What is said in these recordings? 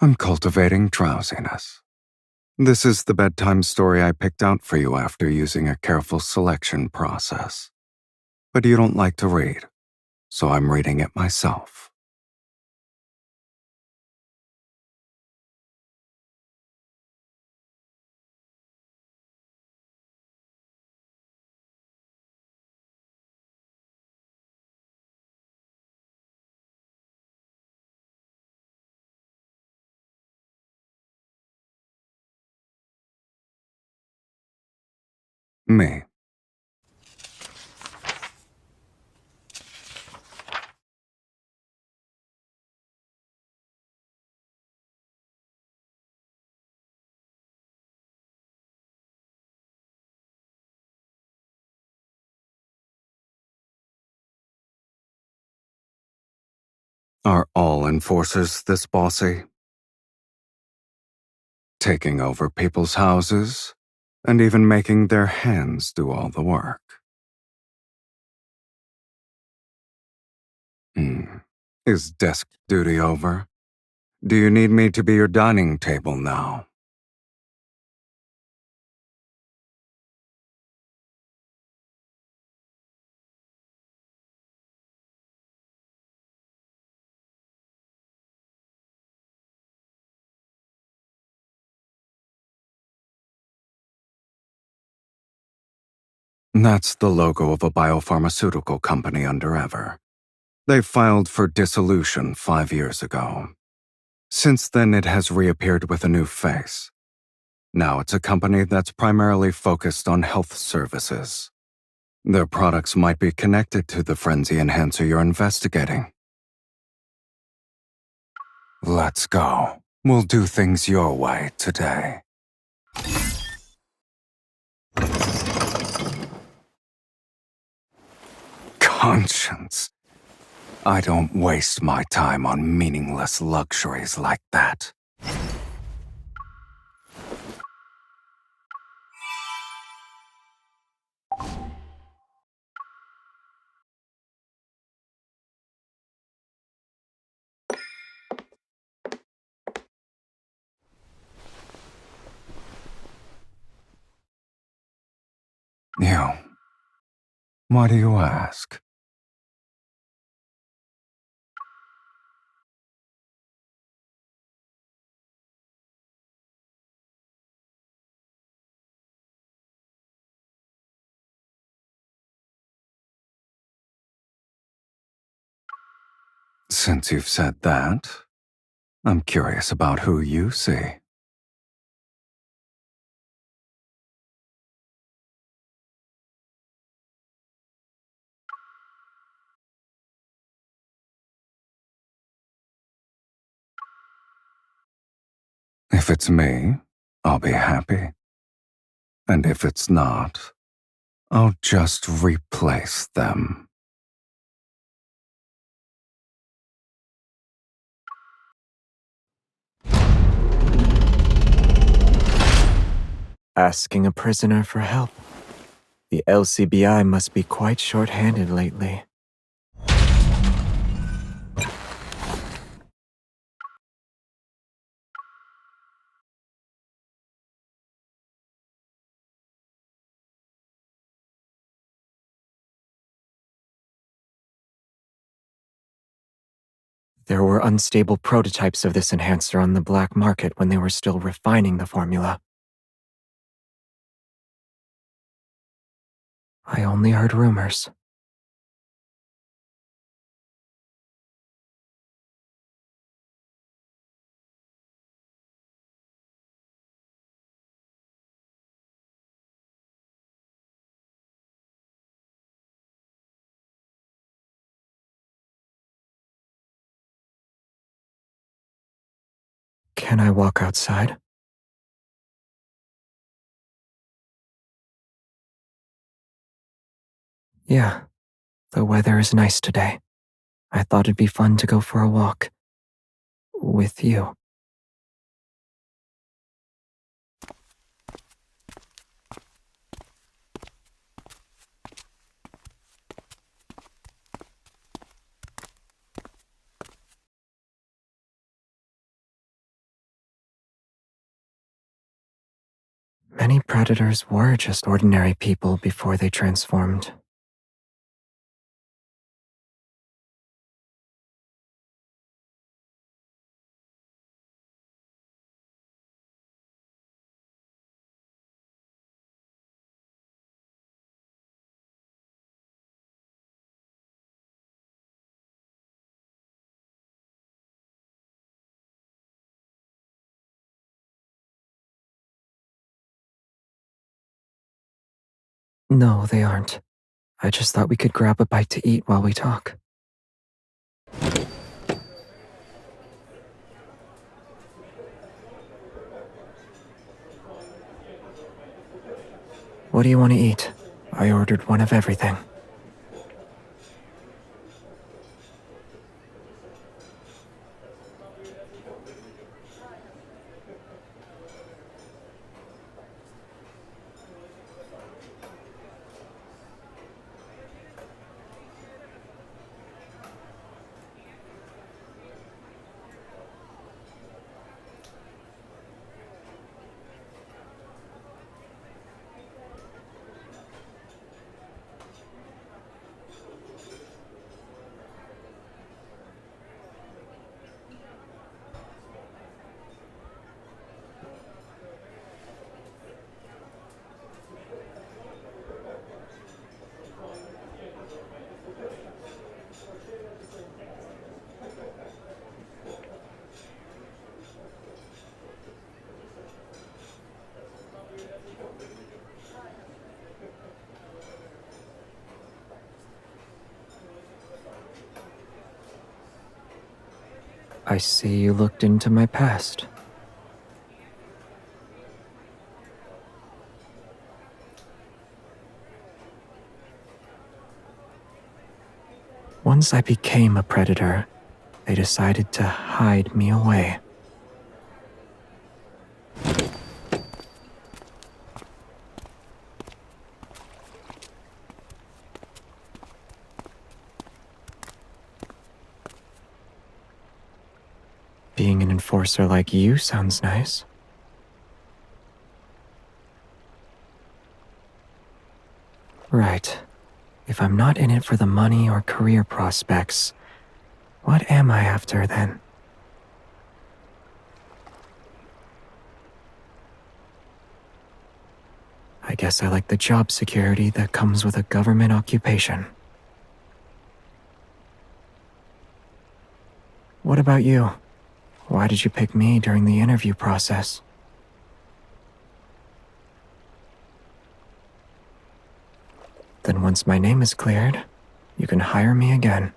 I'm cultivating drowsiness. This is the bedtime story I picked out for you after using a careful selection process. But you don't like to read, so I'm reading it myself. Me. Are all enforcers this bossy? Taking over people's houses, and even making their hands do all the work. Hmm. Is desk duty over? Do you need me to be your dining table now? That's the logo of a biopharmaceutical company under Ever. They filed for dissolution 5 years ago. Since then, it has reappeared with a new face. Now it's a company that's primarily focused on health services. Their products might be connected to the frenzy enhancer you're investigating. Let's go. We'll do things your way today. Conscience. I don't waste my time on meaningless luxuries like that. You. Why do you ask? Since you've said that, I'm curious about who you see. If it's me, I'll be happy. And if it's not, I'll just replace them. Asking a prisoner for help. The LCBI must be quite short-handed lately. There were unstable prototypes of this enhancer on the black market when they were still refining the formula. I only heard rumors. Can I walk outside? Yeah, the weather is nice today. I thought it'd be fun to go for a walk. With you. Many predators were just ordinary people before they transformed. No, they aren't. I just thought we could grab a bite to eat while we talk. What do you want to eat? I ordered one of everything. I see you looked into my past. Once I became a predator, they decided to hide me away. Being an enforcer like you sounds nice. Right. If I'm not in it for the money or career prospects, what am I after then? I guess I like the job security that comes with a government occupation. What about you? Why did you pick me during the interview process? Then once my name is cleared, you can hire me again.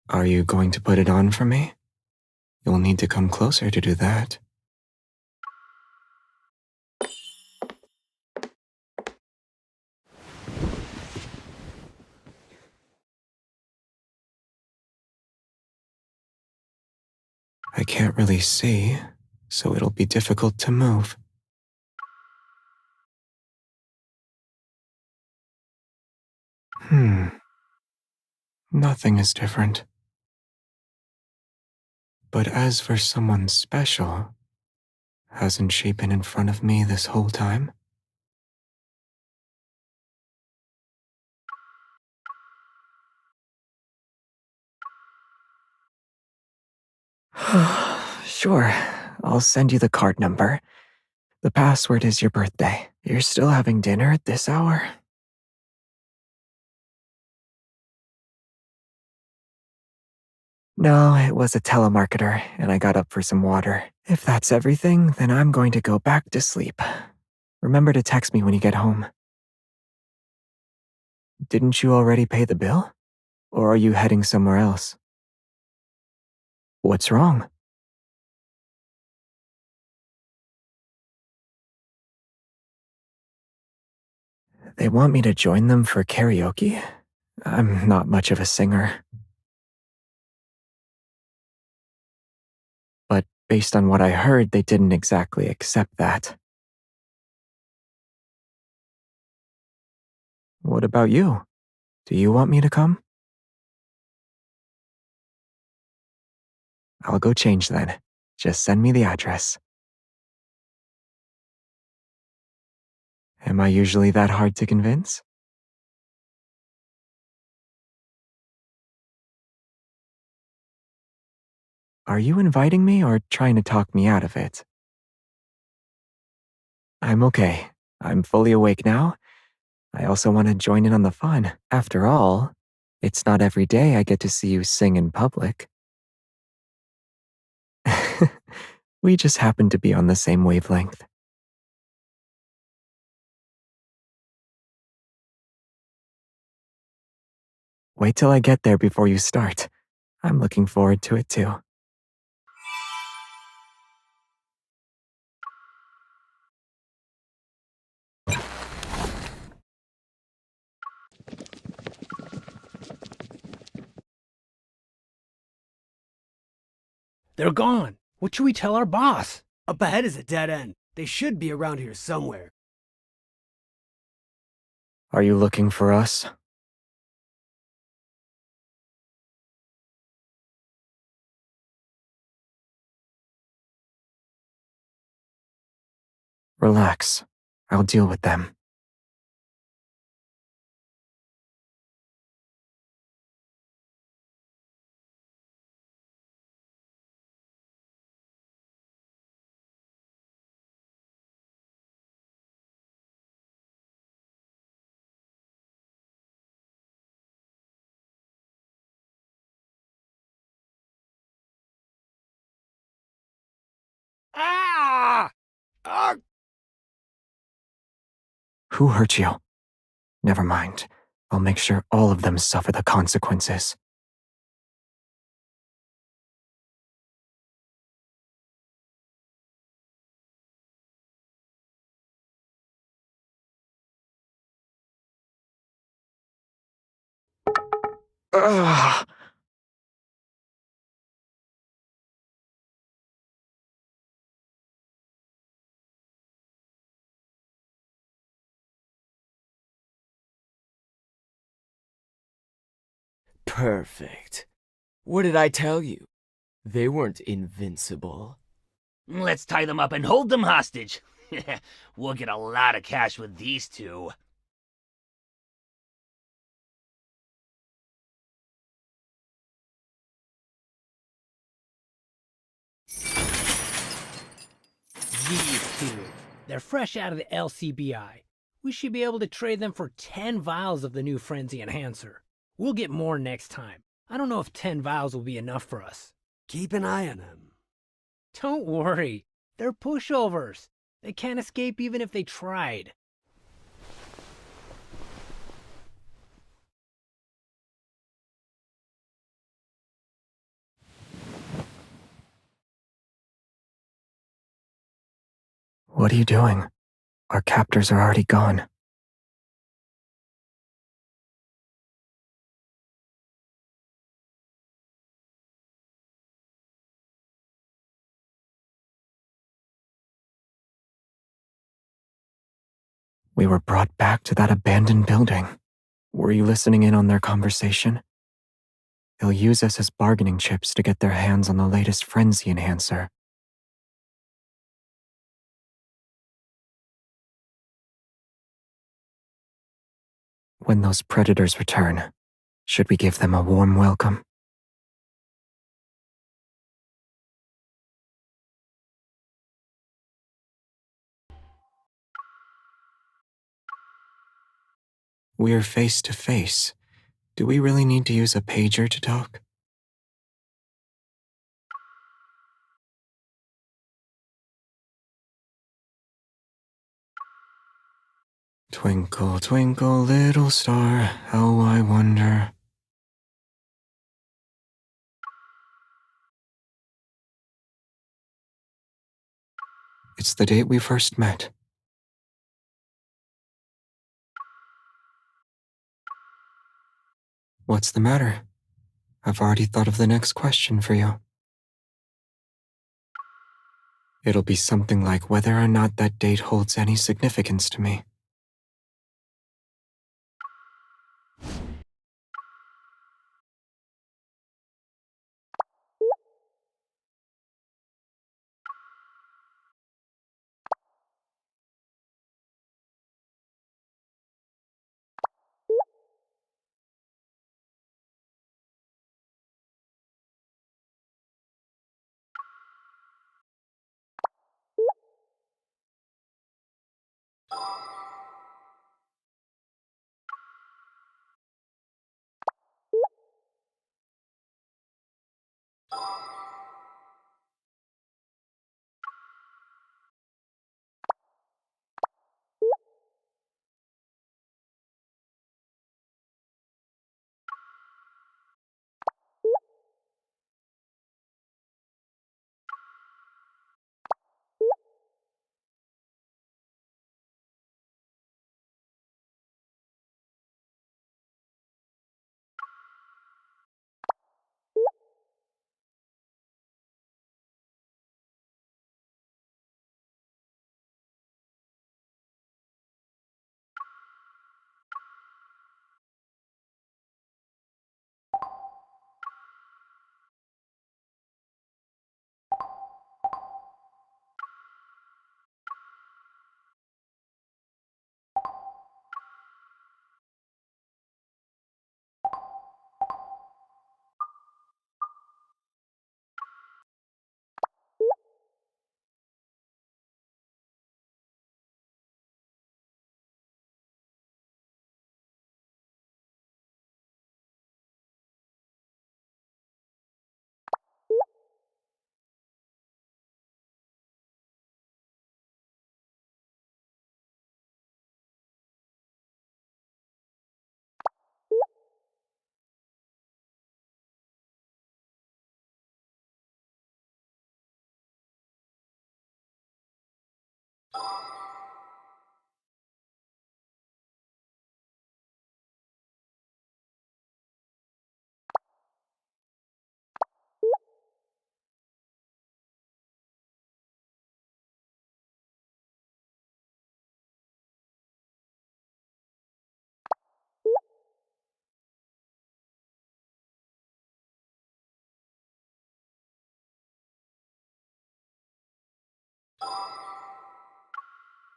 Are you going to put it on for me? You'll need to come closer to do that. I can't really see, so it'll be difficult to move. Nothing is different. But as for someone special, hasn't she been in front of me this whole time? Sure, I'll send you the card number. The password is your birthday. You're still having dinner at this hour? No, it was a telemarketer, and I got up for some water. If that's everything, then I'm going to go back to sleep. Remember to text me when you get home. Didn't you already pay the bill? Or are you heading somewhere else? What's wrong? They want me to join them for karaoke? I'm not much of a singer. But based on what I heard, they didn't exactly accept that. What about you? Do you want me to come? I'll go change then. Just send me the address. Am I usually that hard to convince? Are you inviting me or trying to talk me out of it? I'm okay. I'm fully awake now. I also want to join in on the fun. After all, it's not every day I get to see you sing in public. We just happen to be on the same wavelength. Wait till I get there before you start. I'm looking forward to it too. They're gone. What should we tell our boss? Up ahead is a dead end. They should be around here somewhere. Are you looking for us? Relax. I'll deal with them. Ah! Ah! Who hurt you? Never mind. I'll make sure all of them suffer the consequences. Ugh. Perfect. What did I tell you? They weren't invincible. Let's tie them up and hold them hostage. We'll get a lot of cash with these two. These two. They're fresh out of the LCBI. We should be able to trade them for 10 vials of the new Frenzy Enhancer. We'll get more next time. I don't know if 10 vials will be enough for us. Keep an eye on them. Don't worry. They're pushovers. They can't escape even if they tried. What are you doing? Our captors are already gone. We were brought back to that abandoned building. Were you listening in on their conversation? They'll use us as bargaining chips to get their hands on the latest Frenzy Enhancer. When those predators return, should we give them a warm welcome? We're face to face. Do we really need to use a pager to talk? Twinkle, twinkle, little star, how I wonder. It's the date we first met. What's the matter? I've already thought of the next question for you. It'll be something like whether or not that date holds any significance to me.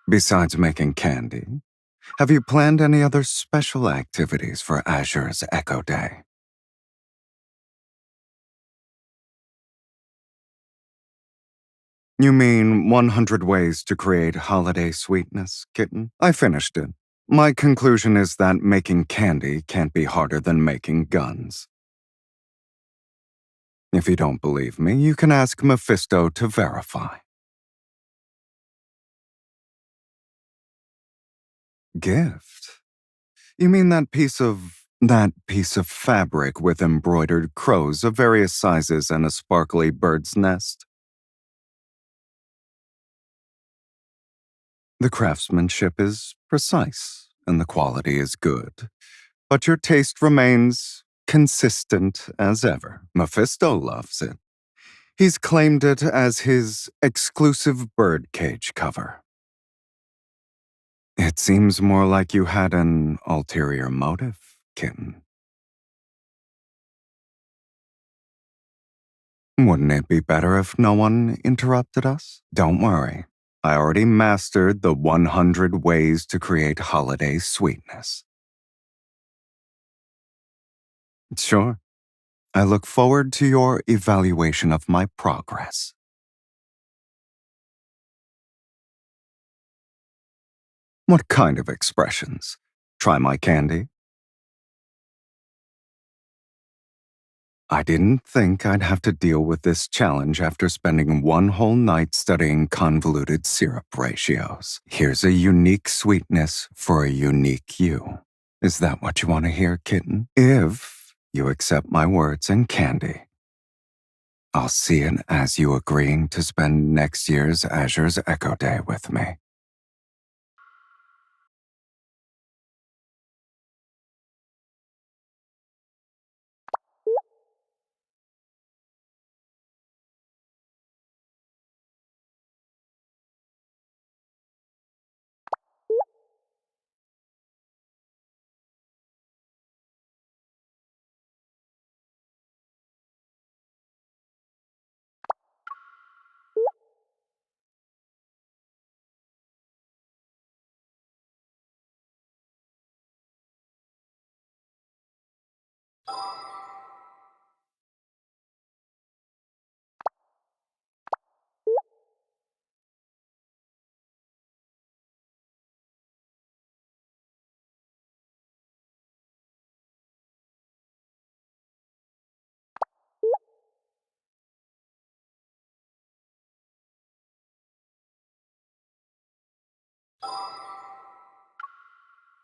Besides making candy, have you planned any other special activities for Azure's Echo Day? You mean 100 Ways to Create Holiday Sweetness, kitten? I finished it. My conclusion is that making candy can't be harder than making guns. If you don't believe me, you can ask Mephisto to verify. Gift? You mean that piece of fabric with embroidered crows of various sizes and a sparkly bird's nest? The craftsmanship is precise and the quality is good, but your taste remains consistent as ever. Mephisto loves it. He's claimed it as his exclusive birdcage cover. It seems more like you had an ulterior motive, kitten. Wouldn't it be better if no one interrupted us? Don't worry. I already mastered the 100 ways to create holiday sweetness. Sure. I look forward to your evaluation of my progress. What kind of expressions? Try my candy? I didn't think I'd have to deal with this challenge after spending one whole night studying convoluted syrup ratios. Here's a unique sweetness for a unique you. Is that what you want to hear, kitten? If you accept my words and candy, I'll see it as you agreeing to spend next year's Azure's Echo Day with me.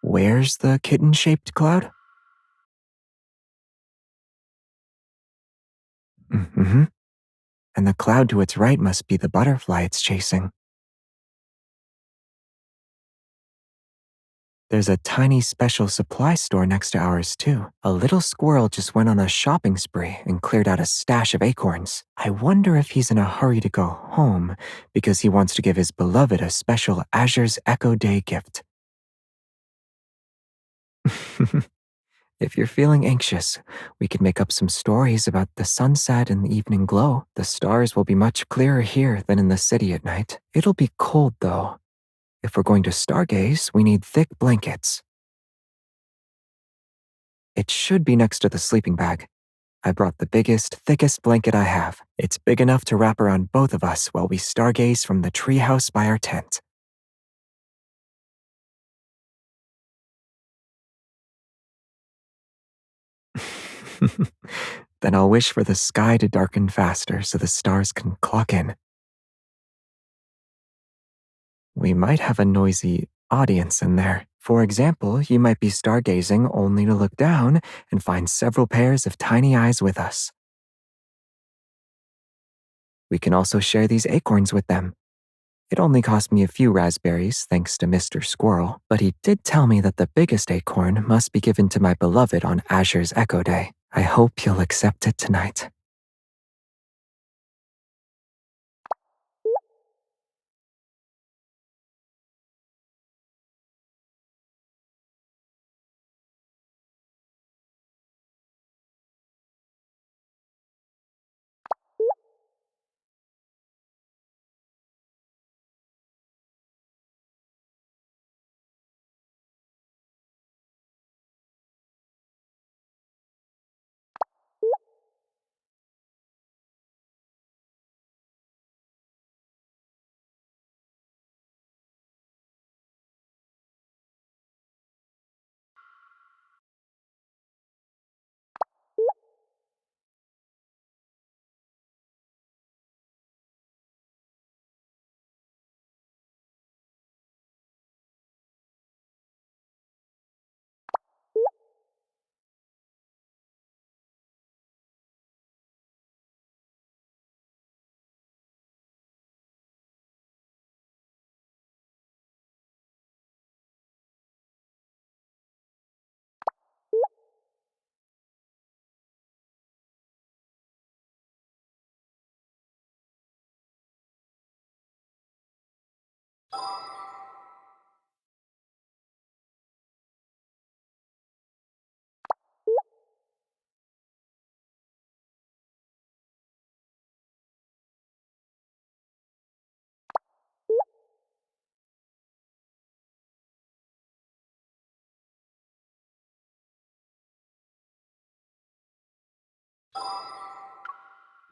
Where's the kitten-shaped cloud? Mm-hmm. And the cloud to its right must be the butterfly it's chasing. There's a tiny special supply store next to ours, too. A little squirrel just went on a shopping spree and cleared out a stash of acorns. I wonder if he's in a hurry to go home because he wants to give his beloved a special Azure's Echo Day gift. If you're feeling anxious, we could make up some stories about the sunset and the evening glow. The stars will be much clearer here than in the city at night. It'll be cold, though. If we're going to stargaze, we need thick blankets. It should be next to the sleeping bag. I brought the biggest, thickest blanket I have. It's big enough to wrap around both of us while we stargaze from the treehouse by our tent. Then I'll wish for the sky to darken faster so the stars can clock in. We might have a noisy audience in there. For example, you might be stargazing only to look down and find several pairs of tiny eyes with us. We can also share these acorns with them. It only cost me a few raspberries, thanks to Mr. Squirrel, but he did tell me that the biggest acorn must be given to my beloved on Azure's Echo Day. I hope you'll accept it tonight.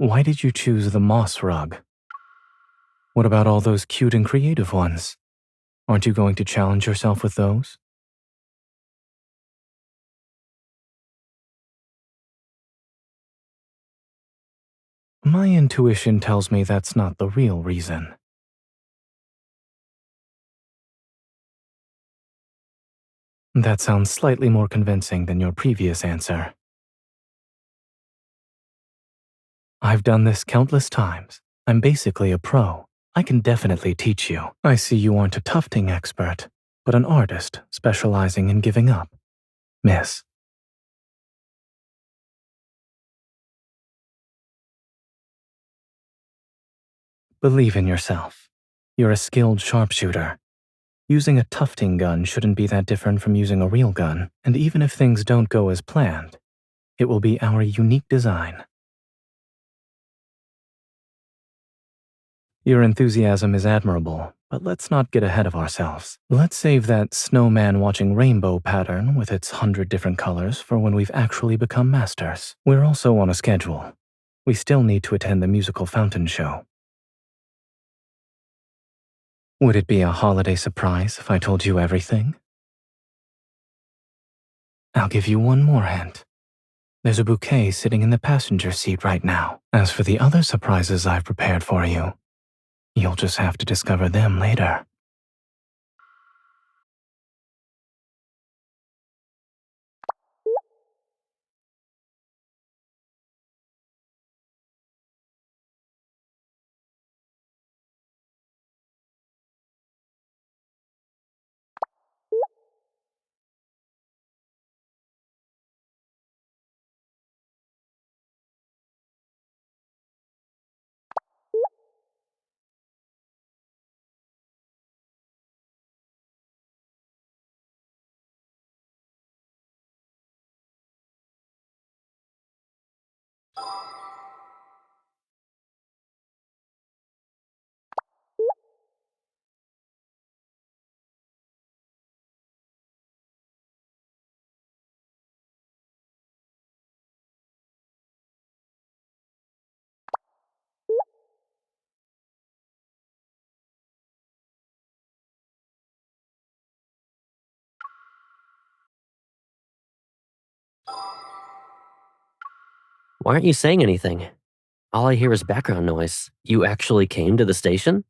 Why did you choose the moss rug? What about all those cute and creative ones? Aren't you going to challenge yourself with those? My intuition tells me that's not the real reason. That sounds slightly more convincing than your previous answer. I've done this countless times. I'm basically a pro. I can definitely teach you. I see you aren't a tufting expert, but an artist specializing in giving up. Miss. Believe in yourself. You're a skilled sharpshooter. Using a tufting gun shouldn't be that different from using a real gun, and even if things don't go as planned, it will be our unique design. Your enthusiasm is admirable, but let's not get ahead of ourselves. Let's save that snowman watching rainbow pattern with its 100 different colors for when we've actually become masters. We're also on a schedule. We still need to attend the musical fountain show. Would it be a holiday surprise if I told you everything? I'll give you one more hint. There's a bouquet sitting in the passenger seat right now. As for the other surprises I've prepared for you, you'll just have to discover them later. Why aren't you saying anything? All I hear is background noise. You actually came to the station?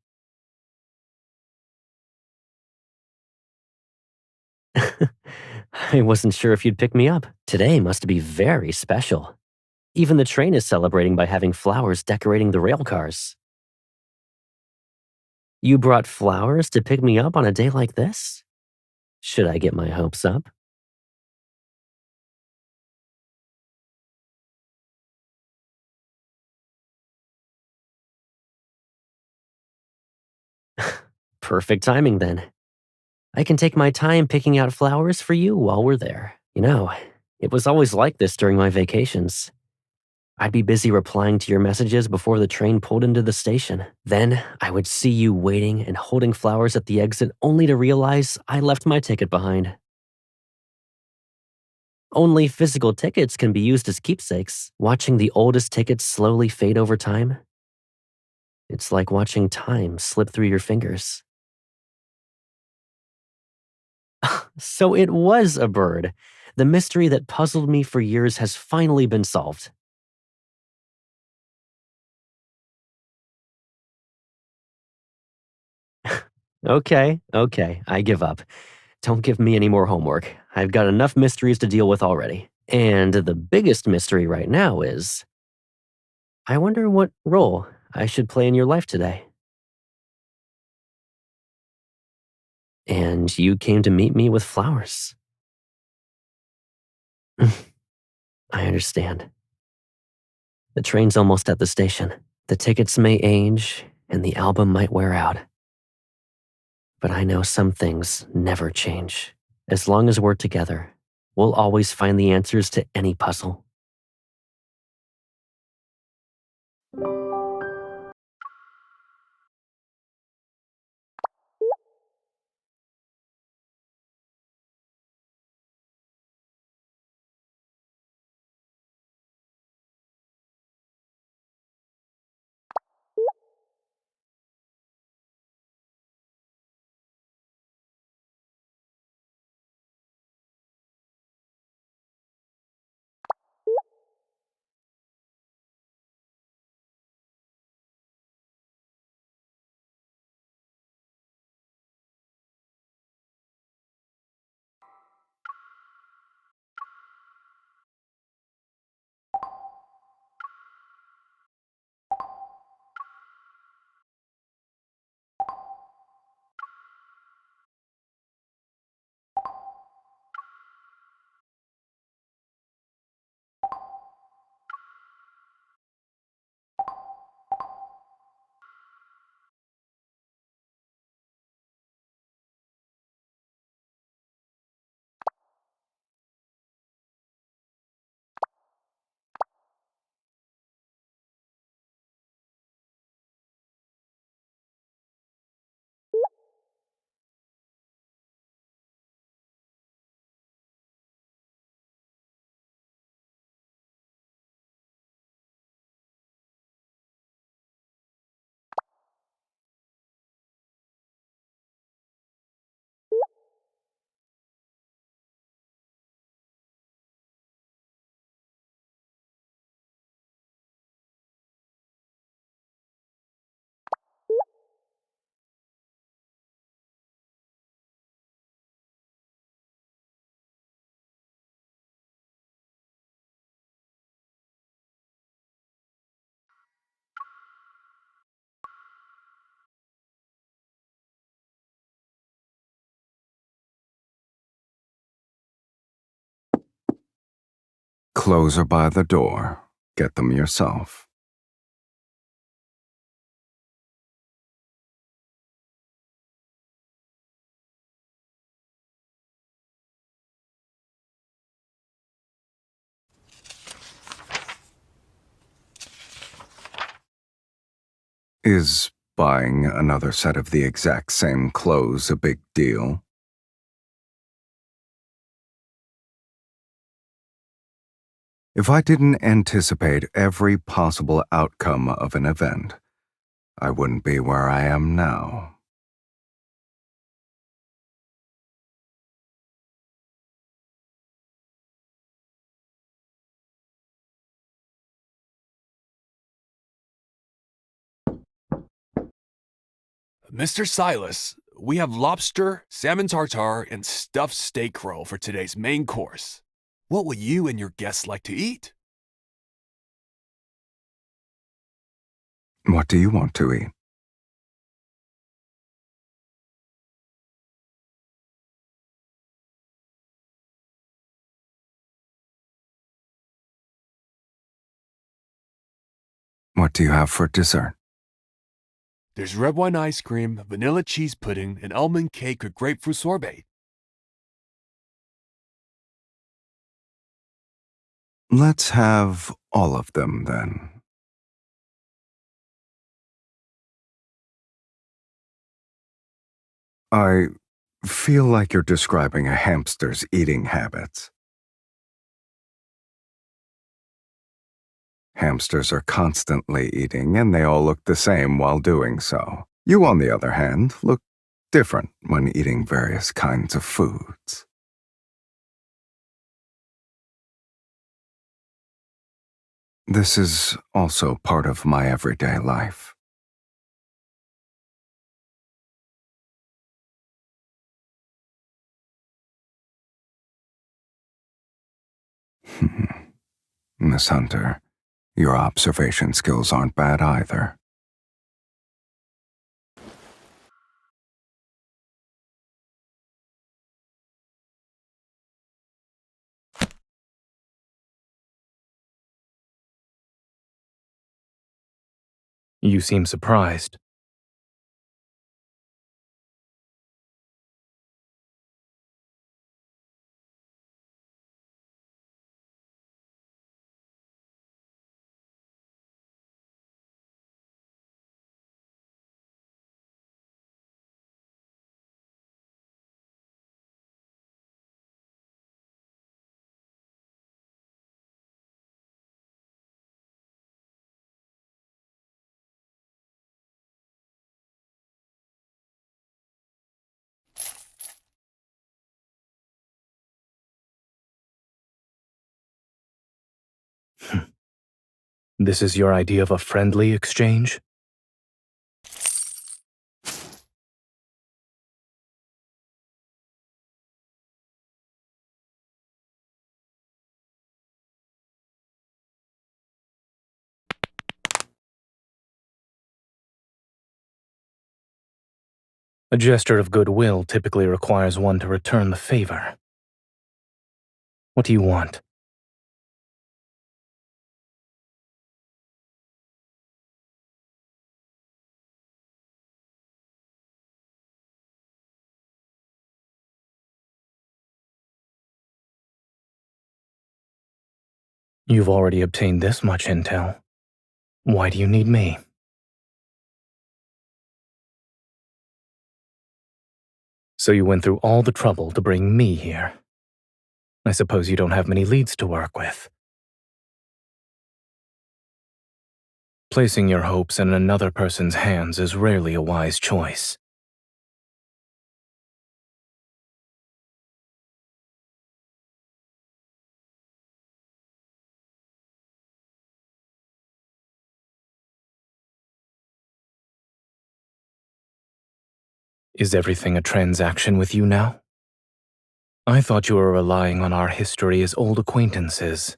I wasn't sure if you'd pick me up. Today must be very special. Even the train is celebrating by having flowers decorating the rail cars. You brought flowers to pick me up on a day like this? Should I get my hopes up? Perfect timing then. I can take my time picking out flowers for you while we're there. You know, it was always like this during my vacations. I'd be busy replying to your messages before the train pulled into the station. Then I would see you waiting and holding flowers at the exit only to realize I left my ticket behind. Only physical tickets can be used as keepsakes. Watching the oldest tickets slowly fade over time, it's like watching time slip through your fingers. So it was a bird. The mystery that puzzled me for years has finally been solved. Okay, I give up. Don't give me any more homework. I've got enough mysteries to deal with already. And the biggest mystery right now is I wonder what role I should play in your life today. And you came to meet me with flowers. I understand. The train's almost at the station. The tickets may age, and the album might wear out. But I know some things never change. As long as we're together, we'll always find the answers to any puzzle. Clothes are by the door. Get them yourself. Is buying another set of the exact same clothes a big deal? If I didn't anticipate every possible outcome of an event, I wouldn't be where I am now. Mr. Silas, we have lobster, salmon tartare, and stuffed steak roll for today's main course. What will you and your guests like to eat? What do you want to eat? What do you have for dessert? There's red wine ice cream, vanilla cheese pudding, and almond cake with grapefruit sorbet. Let's have all of them then. I feel like you're describing a hamster's eating habits. Hamsters are constantly eating, and they all look the same while doing so. You, on the other hand, look different when eating various kinds of foods. This is also part of my everyday life. Miss Hunter, your observation skills aren't bad either. You seem surprised. This is your idea of a friendly exchange? A gesture of goodwill typically requires one to return the favor. What do you want? You've already obtained this much intel. Why do you need me? So you went through all the trouble to bring me here. I suppose you don't have many leads to work with. Placing your hopes in another person's hands is rarely a wise choice. Is everything a transaction with you now? I thought you were relying on our history as old acquaintances.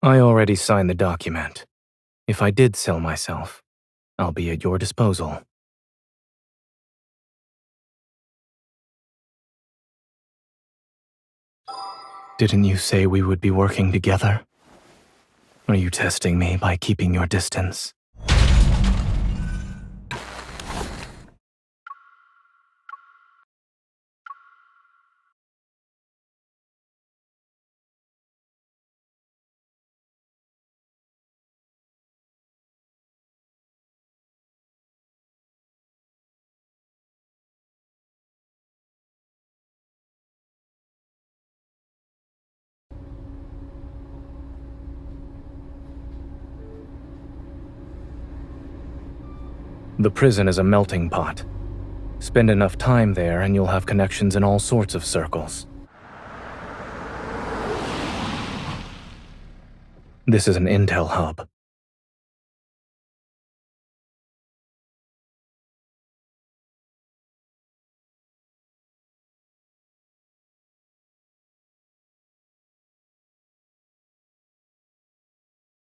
I already signed the document. If I did sell myself, I'll be at your disposal. Didn't you say we would be working together? Are you testing me by keeping your distance? The prison is a melting pot. Spend enough time there and you'll have connections in all sorts of circles. This is an intel hub.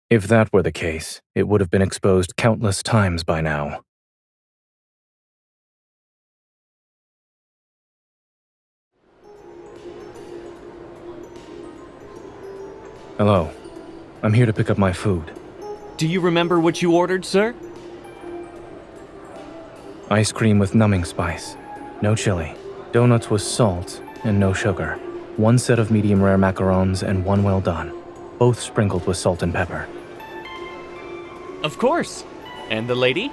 If that were the case, it would have been exposed countless times by now. Hello. I'm here to pick up my food. Do you remember what you ordered, sir? Ice cream with numbing spice. No chili. Donuts with salt and no sugar. 1 set of medium rare macarons and 1 well done. Both sprinkled with salt and pepper. Of course. And the lady?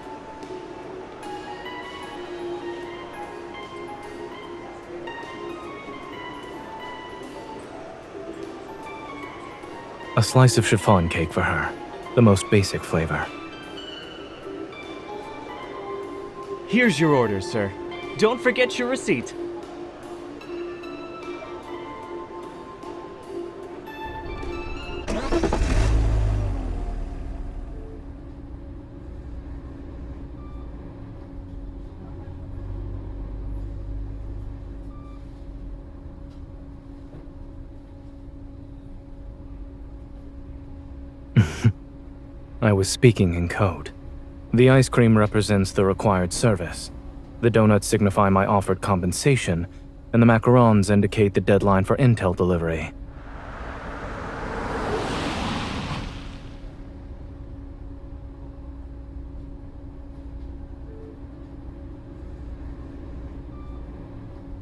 A slice of chiffon cake for her. The most basic flavor. Here's your order, sir. Don't forget your receipt. I was speaking in code. The ice cream represents the required service. The donuts signify my offered compensation, and the macarons indicate the deadline for intel delivery.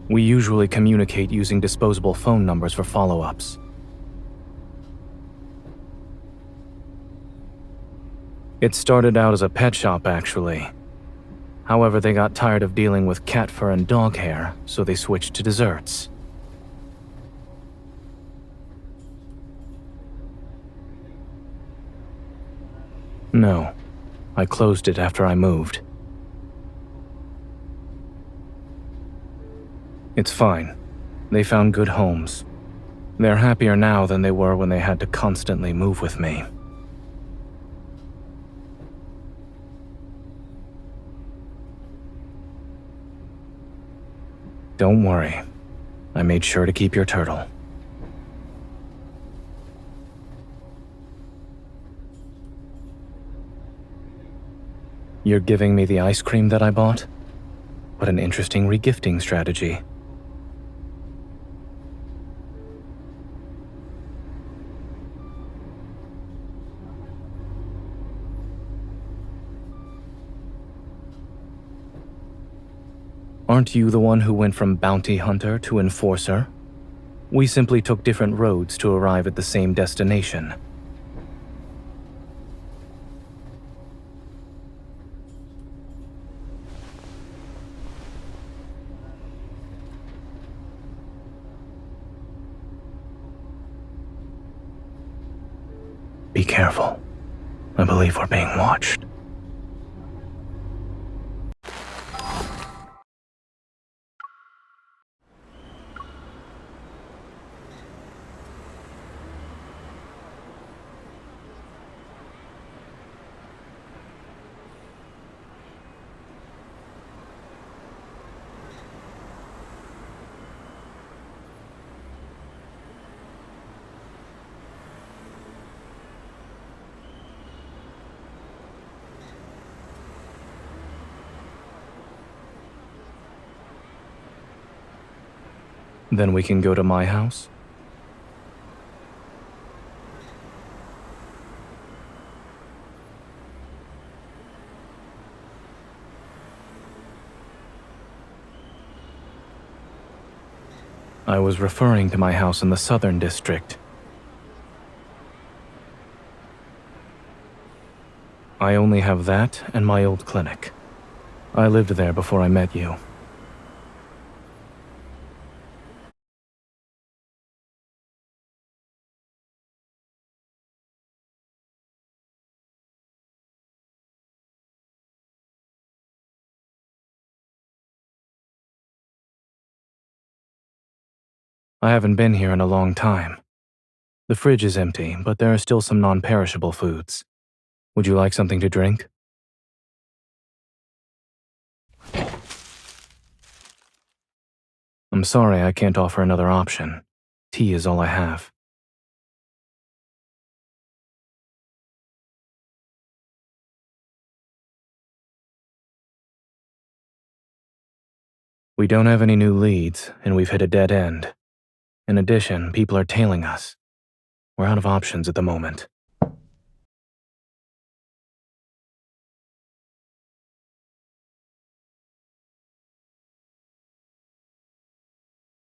We usually communicate using disposable phone numbers for follow-ups. It started out as a pet shop, actually. However, they got tired of dealing with cat fur and dog hair, so they switched to desserts. No, I closed it after I moved. It's fine. They found good homes. They're happier now than they were when they had to constantly move with me. Don't worry. I made sure to keep your turtle. You're giving me the ice cream that I bought? What an interesting regifting strategy. Aren't you the one who went from bounty hunter to enforcer? We simply took different roads to arrive at the same destination. Be careful. I believe we're being watched. Then we can go to my house? I was referring to my house in the Southern District. I only have that and my old clinic. I lived there before I met you. I haven't been here in a long time. The fridge is empty, but there are still some non-perishable foods. Would you like something to drink? I'm sorry I can't offer another option. Tea is all I have. We don't have any new leads, and we've hit a dead end. In addition, people are tailing us. We're out of options at the moment.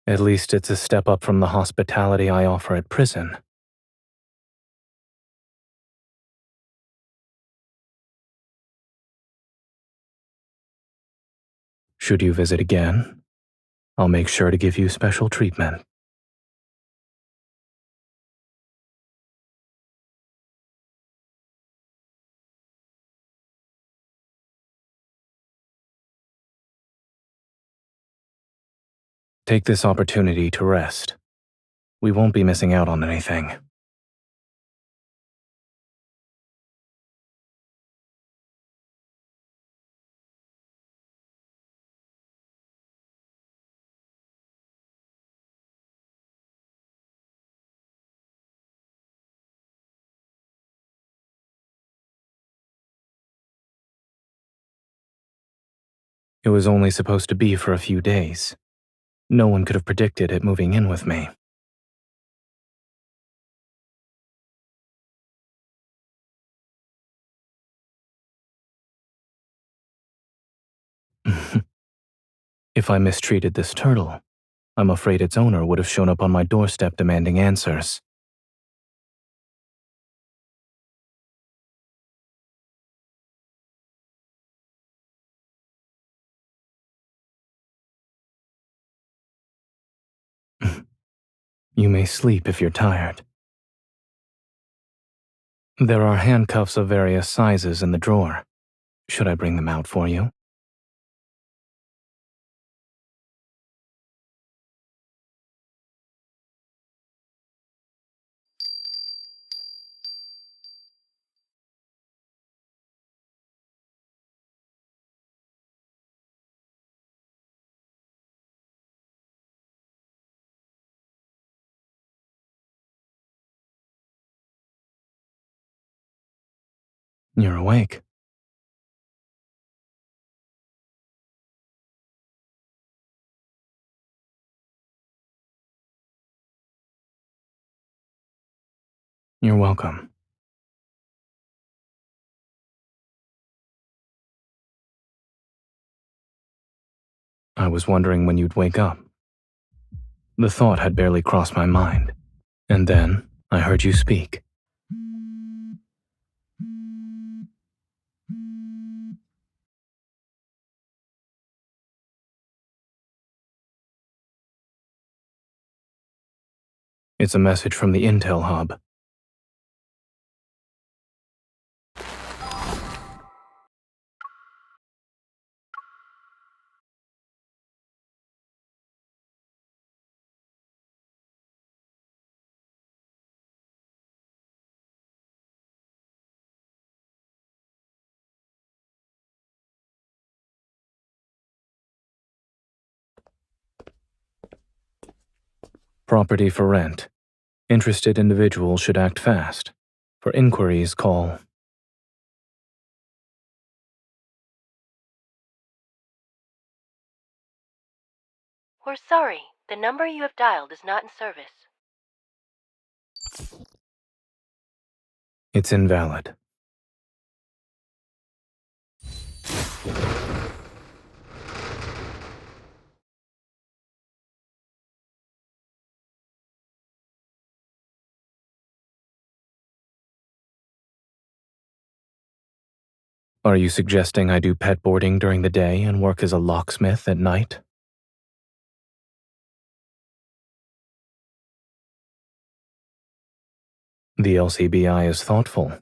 At least it's a step up from the hospitality I offer at prison. Should you visit again, I'll make sure to give you special treatment. Take this opportunity to rest. We won't be missing out on anything. It was only supposed to be for a few days. No one could have predicted it moving in with me. If I mistreated this turtle, I'm afraid its owner would have shown up on my doorstep demanding answers. You may sleep if you're tired. There are handcuffs of various sizes in the drawer. Should I bring them out for you? You're awake. You're welcome. I was wondering when you'd wake up. The thought had barely crossed my mind. And then I heard you speak. It's a message from the Intel Hub. Property for rent. Interested individuals should act fast. For inquiries, call. We're sorry, The number you have dialed is not in service. It's invalid. Are you suggesting I do pet boarding during the day and work as a locksmith at night? The LCBI is thoughtful.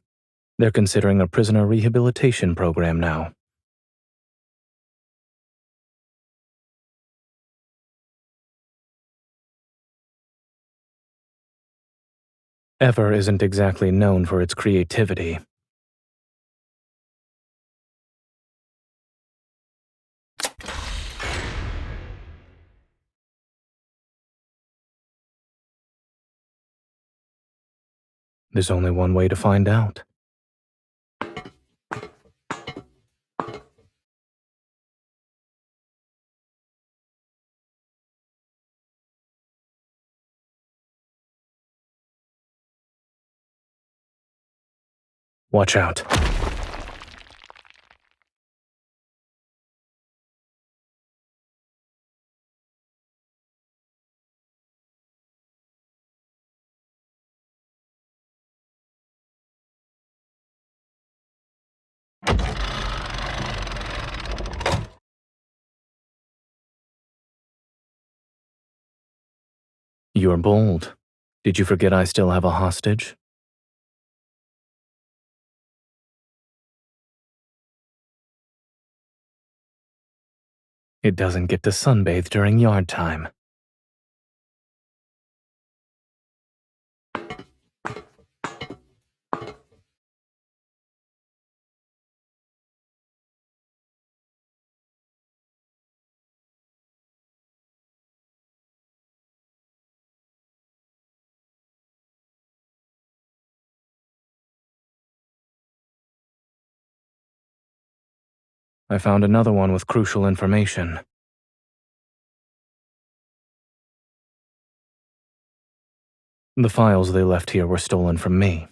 They're considering a prisoner rehabilitation program now. Ever isn't exactly known for its creativity. There's only one way to find out. Watch out. You're bold. Did you forget I still have a hostage? It doesn't get to sunbathe during yard time. I found another one with crucial information. The files they left here were stolen from me.